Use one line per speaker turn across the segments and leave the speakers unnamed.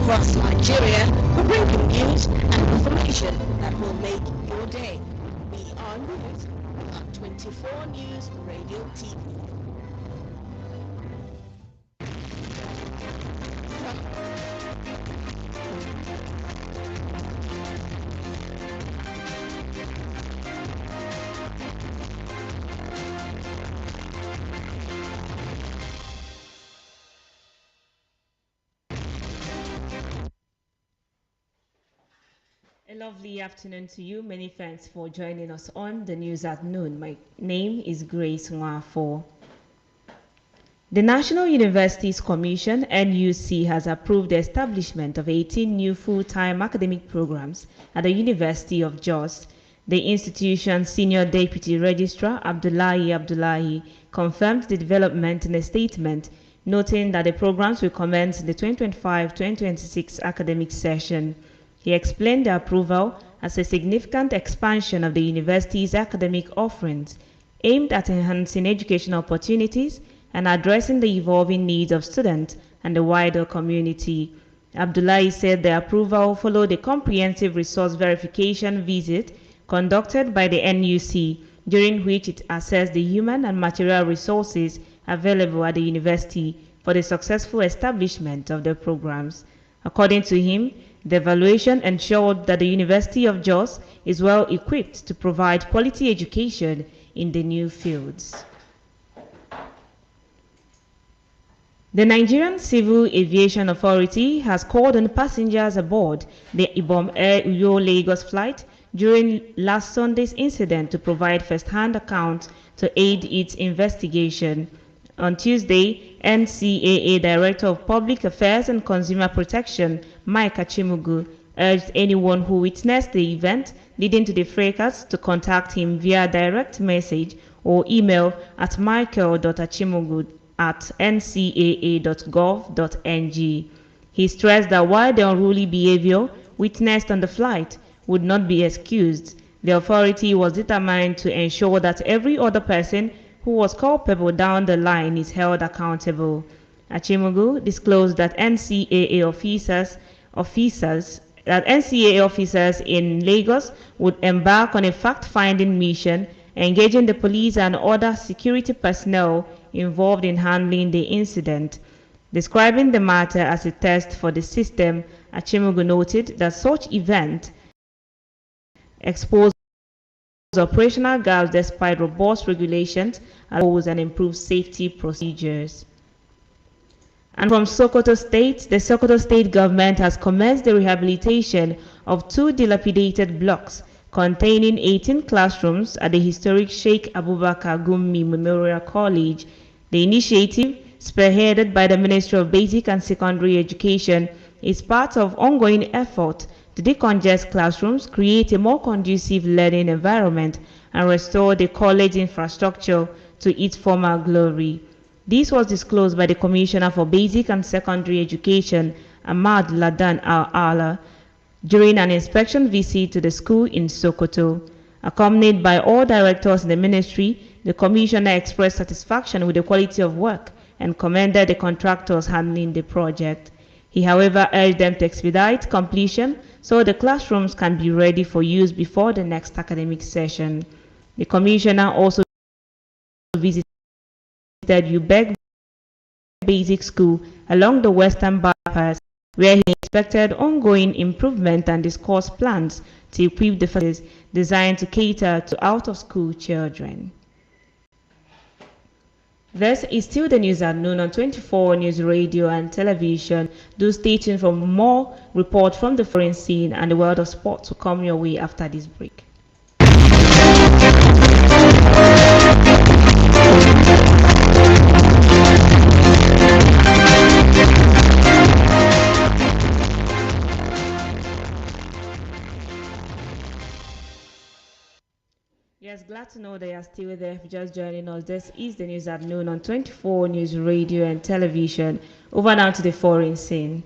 across Nigeria for breaking news and information that will make your day. We are News on 24 News Radio TV.
A lovely afternoon to you. Many thanks for joining us on the news at noon. My name is Grace Nwafo. The National Universities Commission, NUC, has approved the establishment of 18 new full-time academic programs at the University of Jos. The institution's Senior Deputy Registrar, Abdullahi, confirmed the development in a statement, noting that the programs will commence in the 2025-2026 academic session. He explained the approval as a significant expansion of the university's academic offerings, aimed at enhancing educational opportunities and addressing the evolving needs of students and the wider community. Abdullahi said the approval followed a comprehensive resource verification visit conducted by the NUC, during which it assessed the human and material resources available at the university for the successful establishment of the programs. According to him, the evaluation ensured that the University of Jos is well equipped to provide quality education in the new fields. The Nigerian Civil Aviation Authority has called on passengers aboard the Ibom Air Uyo Lagos flight during last Sunday's incident to provide first-hand accounts to aid its investigation. On Tuesday, NCAA Director of Public Affairs and Consumer Protection, Mike Achimugu, urged anyone who witnessed the event leading to the fracas to contact him via direct message or email at michael.achimugu@ncaa.gov.ng. He stressed that while the unruly behavior witnessed on the flight would not be excused, the authority was determined to ensure that every other person who was culpable down the line is held accountable. Achimugu disclosed that NCAA officers in Lagos would embark on a fact-finding mission, engaging the police and other security personnel involved in handling the incident. Describing the matter as a test for the system, Achimugu noted that such events exposed operational gaps despite robust regulations and improved safety procedures. And from Sokoto State, the Sokoto State government has commenced the rehabilitation of 2 dilapidated blocks containing 18 classrooms at the historic Sheikh Abubakar Gumi Memorial College. The initiative, spearheaded by the Ministry of Basic and Secondary Education, is part of ongoing effort to decongest classrooms, create a more conducive learning environment, and restore the college infrastructure to its former glory. This was disclosed by the Commissioner for Basic and Secondary Education, Ahmad Ladan Al-Ala, during an inspection visit to the school in Sokoto. Accompanied by all directors in the ministry, the Commissioner expressed satisfaction with the quality of work and commended the contractors handling the project. He, however, urged them to expedite completion so the classrooms can be ready for use before the next academic session. The Commissioner also visited Ubeg Basic School along the Western Bypass, where he inspected ongoing improvement and discussed plans to equip the facilities designed to cater to out-of-school children. This is still the news at noon on 24 News Radio and Television. Do stay tuned for more reports from the foreign scene and the world of sport to come your way after this break. Yes, glad to know they are still there. If you're just joining us, this is the news at noon on 24 News Radio and Television. Over now to the foreign scene.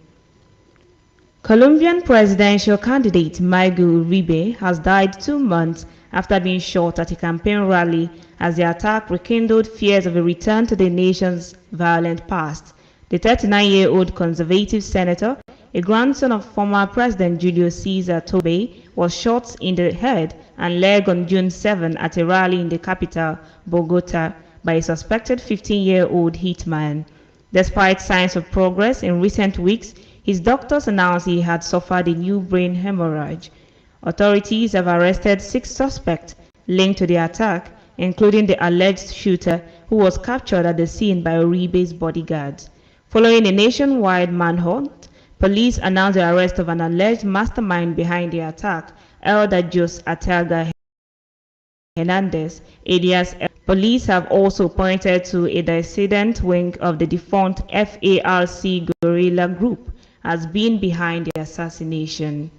Colombian presidential candidate Miguel Uribe has died 2 months after being shot at a campaign rally as the attack rekindled fears of a return to the nation's violent past. The 39-year-old conservative senator, a grandson of former President Julio Cesar Tobe, was shot in the head and leg on June 7 at a rally in the capital, Bogota, by a suspected 15-year-old hitman. Despite signs of progress in recent weeks, his doctors announced he had suffered a new brain hemorrhage. Authorities have arrested 6 suspects linked to the attack, including the alleged shooter who was captured at the scene by Uribe's bodyguards. Following a nationwide manhunt, police announced the arrest of an alleged mastermind behind the attack, Elder Jose Arteaga Hernandez, alias. Police have also pointed to a dissident wing of the defunct FARC guerrilla group as being behind the assassination.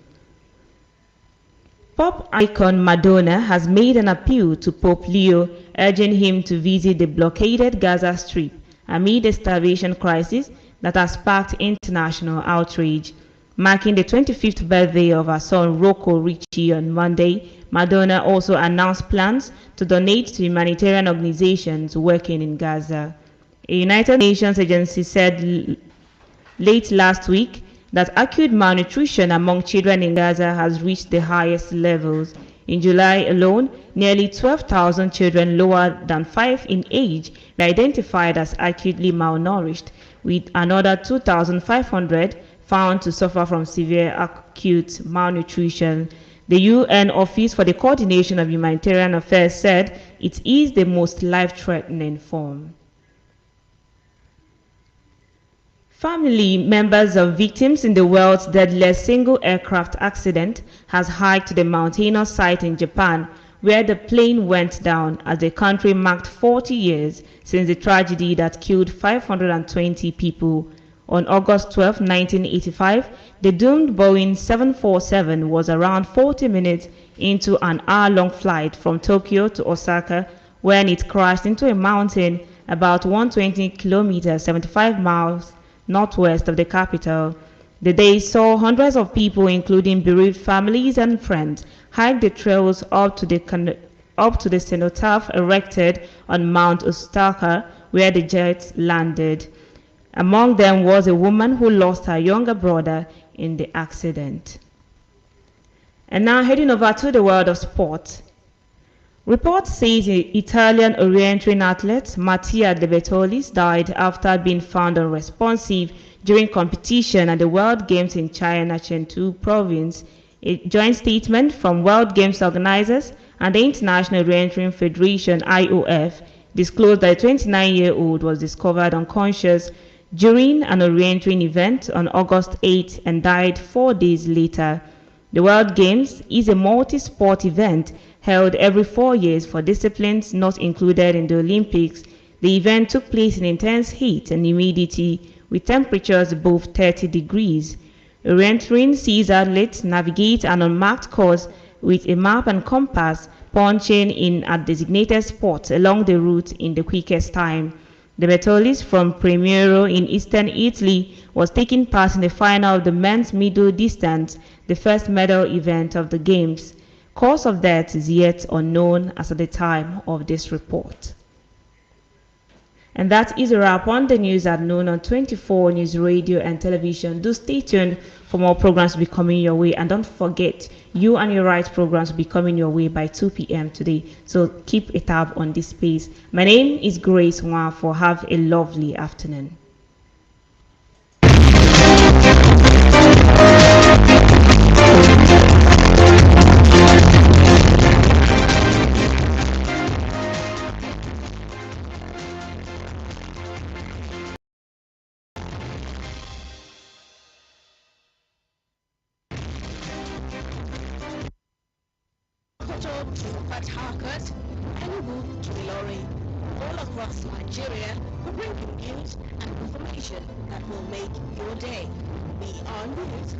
Pop icon Madonna has made an appeal to Pope Leo, urging him to visit the blockaded Gaza Strip amid a starvation crisis that has sparked international outrage. Marking the 25th birthday of her son Rocco Ritchie on Monday, Madonna also announced plans to donate to humanitarian organizations working in Gaza. A United Nations agency said late last week that acute malnutrition among children in Gaza has reached the highest levels. In July alone, nearly 12,000 children lower than 5 in age were identified as acutely malnourished, with another 2,500 found to suffer from severe acute malnutrition. The UN Office for the Coordination of Humanitarian Affairs said it is the most life-threatening form. Family members of victims in the world's deadliest single aircraft accident has hiked to the mountainous site in Japan where the plane went down as the country marked 40 years since the tragedy that killed 520 people. On August 12, 1985, the doomed Boeing 747 was around 40 minutes into an hour-long flight from Tokyo to Osaka when it crashed into a mountain about 120 kilometers, 75 miles northwest of the capital. The day saw hundreds of people, including bereaved families and friends, hike the trails up to the cenotaph erected on Mount Osaka, where the jet landed. Among them was a woman who lost her younger brother in the accident. And now heading over to the world of sport. Report says the Italian orienteering athlete Mattia De Bertolis died after being found unresponsive during competition at the World Games in China Chengdu province. A joint statement from World Games organizers and the International Orienteering Federation (IOF) disclosed that the 29-year-old was discovered unconscious during an orienteering event on August 8 and died 4 days later. The World Games is a multi-sport event held every 4 years for disciplines not included in the Olympics. The event took place in intense heat and humidity with temperatures above 30 degrees. Orienteering sees athletes navigate an unmarked course with a map and compass, punching in at designated spots along the route in the quickest time. De Bertolis from Primiero in eastern Italy was taking part in the final of the men's middle distance, the first medal event of the Games. Cause of death is yet unknown as at the time of this report. And that is a wrap on the news at noon on 24 News Radio and Television. Do stay tuned for more programs to be coming your way. And don't forget, You and Your Rights programs will be coming your way by 2 p.m. today. So keep a tab on this space. My name is Grace Nwafo. Have a lovely afternoon.
To Port Harcourt, Enugu to Ilori, all across Nigeria, we bring you news and information that will make your day. We are news.